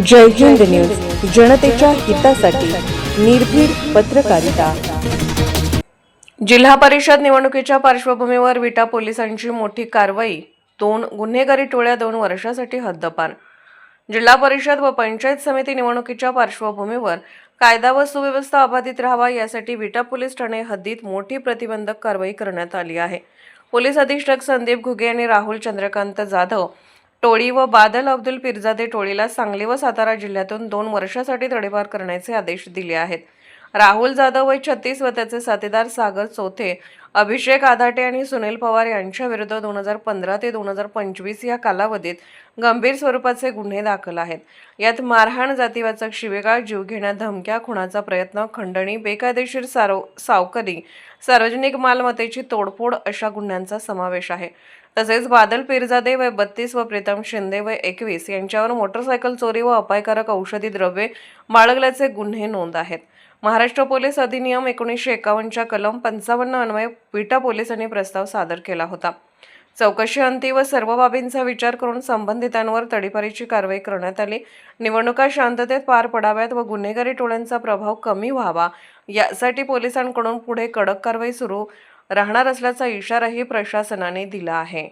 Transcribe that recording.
जय Hind news, जनतेच्या हितासाठी निर्भीड पत्रकारिता। जिल्हा परिषद निवडणुकीच्या पार्श्वभूमीवर विटा पोलिसांची मोठी कारवाई। 2 गुन्हेगारी टोळ्या 2 वर्षासाठी हद्दपार। जिल्हा परिषद व पंचायत समिती निवडणुकीच्या पार्श्वभूमीवर कायदा व सुव्यवस्था अबाधित राहावा यासाठी विटा पोलीस ठाणे हद्दीत मोठी प्रतिबंधक कारवाई करण्यात आली आहे। पोलीस अधीक्षक संदीप घुगे यांनी राहुल चंद्रकांत जाधव टोळी व बादल अब्दुल पिरजादे टोळीला सांगली व सातारा जिल्ह्यातून 2 वर्षासाठी तडीपार करण्याचे आदेश दिले आहेत। राहुल जाधव वय 36 व त्याचे साथीदार सागर चौथे, अभिषेक आधाटे आणि सुनील पवार यांच्या विरुद्ध 2015 ते 2025 या कालावधीत गंभीर स्वरूपाचे गुन्हे दाखल आहेत। यात मारहाण, जातीवाचक शिवीगाळ, जीवघेण्या धमक्या, खुनाचा प्रयत्न, खंडणी, बेकायदेशीर सावकारी, सार्वजनिक मालमत्तेची तोडफोड अशा गुन्ह्यांचा समावेश आहे। तसेच बादल पिरजादे वय 32 व प्रीतम शिंदे वय 21 यांच्यावर मोटरसायकल चोरी व अपायकारक औषधी द्रव्ये बाळगल्याचे गुन्हे नोंद आहेत। महाराष्ट्र पोलीस अधिनियम 1951च्या कलम 55 अन्वये विटा पोलिसांनी प्रस्ताव सादर केला होता। चौकशी अंती व सर्व बाबींचा विचार करून संबंधितांवर तडीपारीची कारवाई करण्यात आली। निवडणुका शांततेत पार पडाव्यात व गुन्हेगारी टोळ्यांचा प्रभाव कमी व्हावा यासाठी पोलिसांकडून पुढे कडक कारवाई सुरू राहणार असल्याचा इशाराही प्रशासनाने दिला आहे।